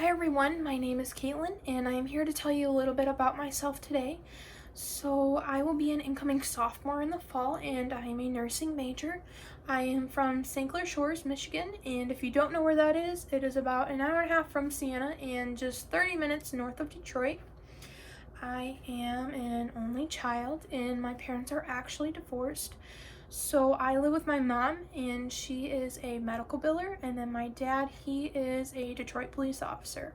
Hi everyone, my name is Caitlyn and I am here to tell you a little bit about myself today. So I will be an incoming sophomore in the fall and I am a nursing major. I am from St. Clair Shores, Michigan, and if you don't know where that is, it is about an hour and a half from Siena and just 30 minutes north of Detroit. I am an only child and my parents are actually divorced. So I live with my mom and she is a medical biller, and then my dad, he is a Detroit police officer.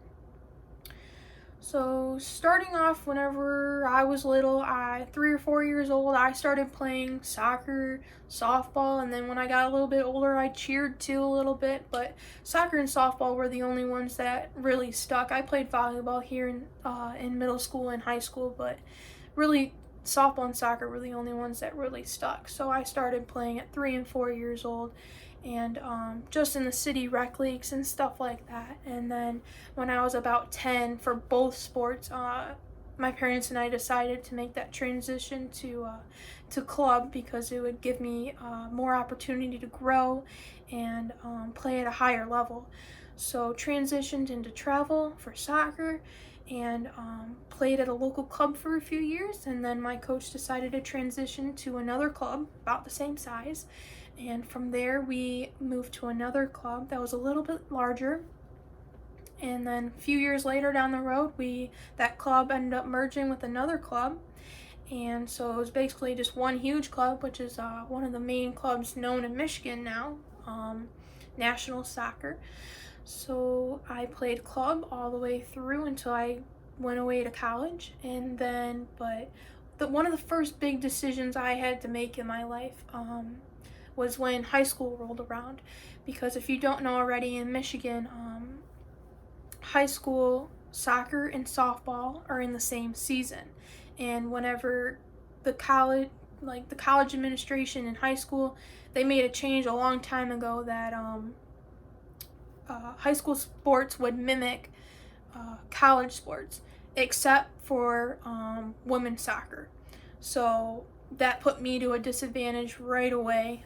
So starting off whenever I was little, 3 or 4 years old, I started playing soccer, softball, and then when I got a little bit older, I cheered too a little bit, but soccer and softball were the only ones that really stuck. I played volleyball here in middle school and high school, but really softball and soccer were the only ones that really stuck. So I started playing at 3 and 4 years old, and just in the city rec leagues and stuff like that. And then when I was about 10, for both sports, my parents and I decided to make that transition to club because it would give me more opportunity to grow and play at a higher level. So transitioned into travel for soccer and played at a local club for a few years, and then my coach decided to transition to another club about the same size, and from there we moved to another club that was a little bit larger. And then a few years later down the road, that club ended up merging with another club, and so it was basically just one huge club, which is one of the main clubs known in Michigan now, national soccer. So I played club all the way through until I went away to college, and then one of the first big decisions I had to make in my life was when high school rolled around, because if you don't know already, in Michigan, high school soccer and softball are in the same season, and whenever the college administration in high school, they made a change a long time ago that high school sports would mimic college sports, except for women's soccer. So that put me to a disadvantage right away.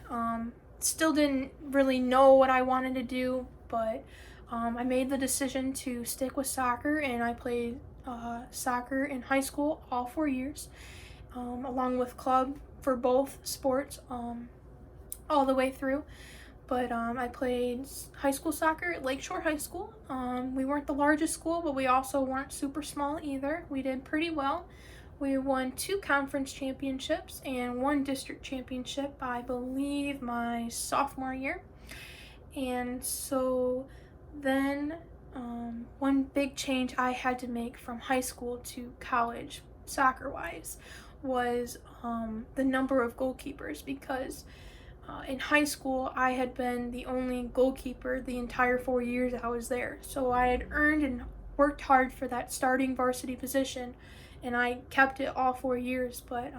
Still didn't really know what I wanted to do, but I made the decision to stick with soccer, and I played soccer in high school all 4 years, along with club for both sports all the way through. But I played high school soccer at Lakeshore High School. We weren't the largest school, but we also weren't super small either. We did pretty well. We won 2 conference championships and 1 district championship, I believe, my sophomore year. And so then one big change I had to make from high school to college, soccer-wise, was the number of goalkeepers, because in high school, I had been the only goalkeeper the entire 4 years I was there. So I had earned and worked hard for that starting varsity position, and I kept it all 4 years. But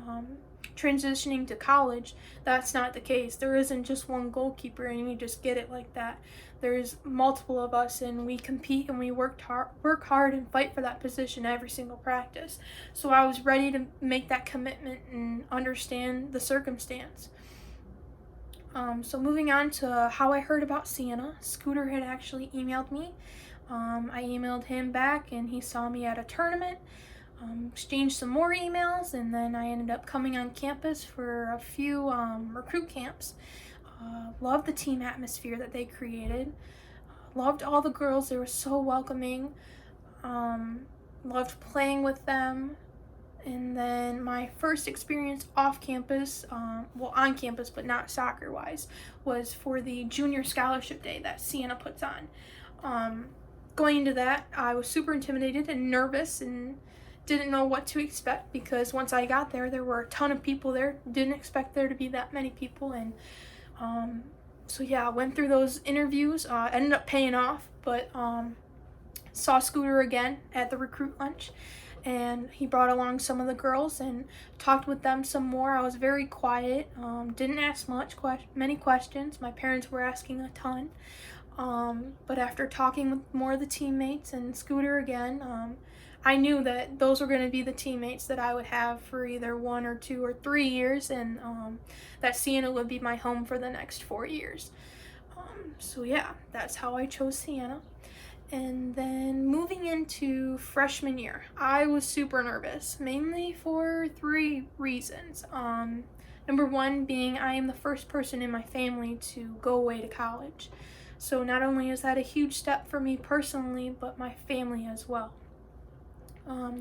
transitioning to college, that's not the case. There isn't just one goalkeeper and you just get it like that. There's multiple of us, and we compete and we work hard and fight for that position every single practice. So I was ready to make that commitment and understand the circumstance. So moving on to how I heard about Siena, Scooter had actually emailed me. I emailed him back and he saw me at a tournament, exchanged some more emails, and then I ended up coming on campus for a few recruit camps. Loved the team atmosphere that they created. Loved all the girls, they were so welcoming. Loved playing with them. And then my first experience off campus, on campus but not soccer-wise, was for the Junior Scholarship Day that Siena puts on. Going into that, I was super intimidated and nervous and didn't know what to expect, because once I got there, there were a ton of people there. Didn't expect there to be that many people, and so yeah, I went through those interviews, ended up paying off, but saw Scooter again at the recruit lunch, and he brought along some of the girls and talked with them some more. I was very quiet, didn't ask many questions. My parents were asking a ton, but after talking with more of the teammates and Scooter again, I knew that those were going to be the teammates that I would have for either 1 or 2 or 3 years, and that Siena would be my home for the next 4 years. So yeah, that's how I chose Siena. And then moving into freshman year, I was super nervous, mainly for three reasons. Number one being I am the first person in my family to go away to college. So not only is that a huge step for me personally, but my family as well.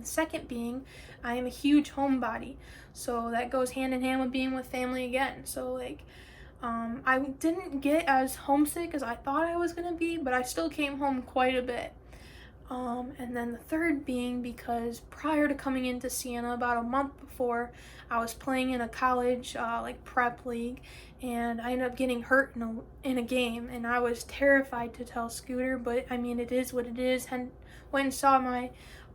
Second being, I am a huge homebody, so that goes hand in hand with being with family again. So I didn't get as homesick as I thought I was gonna be, but I still came home quite a bit. And then the third being because prior to coming into Siena, about a month before, I was playing in a college prep league, and I ended up getting hurt in a game, and I was terrified to tell Scooter, but I mean it is what it is. And went and saw my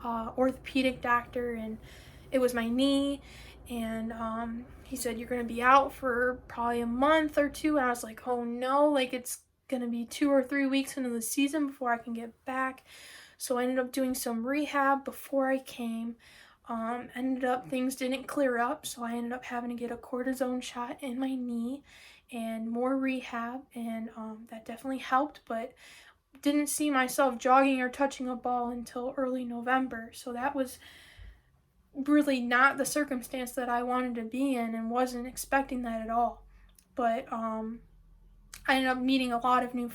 orthopedic doctor, and it was my knee, and he said you're gonna be out for probably a month or two, and I was like, oh no, like it's gonna be 2 or 3 weeks into the season before I can get back. So I ended up doing some rehab before I came. Ended up things didn't clear up, so I ended up having to get a cortisone shot in my knee and more rehab, and that definitely helped, but didn't see myself jogging or touching a ball until early November. So that was really not the circumstance that I wanted to be in, and wasn't expecting that at all. But I ended up meeting a lot of new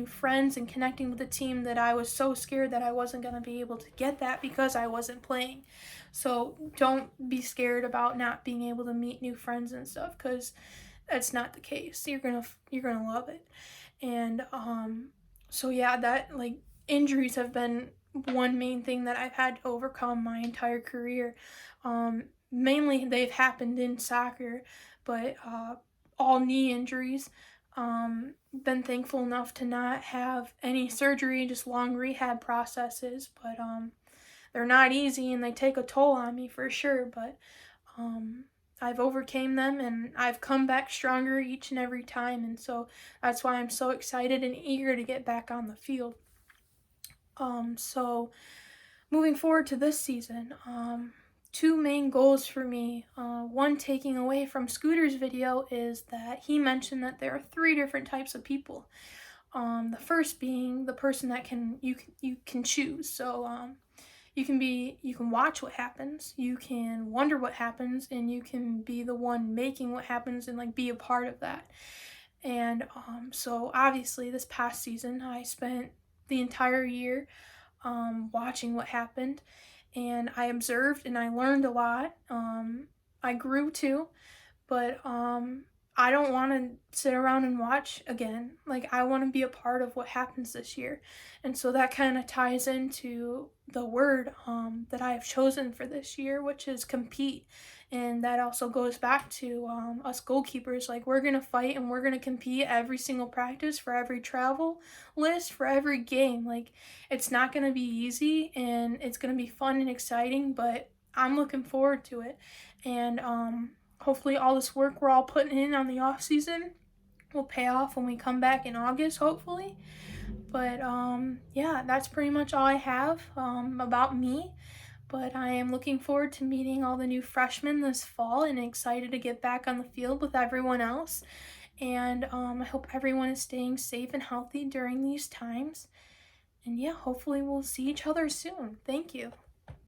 friends and connecting with a team that I was so scared that I wasn't going to be able to get that because I wasn't playing. So don't be scared about not being able to meet new friends and stuff, because that's not the case. You're gonna love it. And so yeah, that like injuries have been one main thing that I've had to overcome my entire career. Mainly they've happened in soccer, but all knee injuries. Been thankful enough to not have any surgery, just long rehab processes, but they're not easy and they take a toll on me for sure. But I've overcame them and I've come back stronger each and every time, and so that's why I'm so excited and eager to get back on the field. So moving forward to this season, two main goals for me. One, taking away from Scooter's video, is that he mentioned that there are three different types of people. The first being the person that you can choose. So you can watch what happens, you can wonder what happens, and you can be the one making what happens and like be a part of that. And so obviously this past season I spent the entire year watching what happened, and I observed and I learned a lot. I grew too, but I don't want to sit around and watch again. Like, I want to be a part of what happens this year. And so that kind of ties into the word that I have chosen for this year, which is compete. And that also goes back to us goalkeepers. Like, we're going to fight and we're going to compete every single practice, for every travel list, for every game. Like, it's not going to be easy and it's going to be fun and exciting, but I'm looking forward to it. And hopefully all this work we're all putting in on the off season will pay off when we come back in August, hopefully. But yeah, that's pretty much all I have about me. But I am looking forward to meeting all the new freshmen this fall and excited to get back on the field with everyone else. And I hope everyone is staying safe and healthy during these times. And yeah, hopefully we'll see each other soon. Thank you.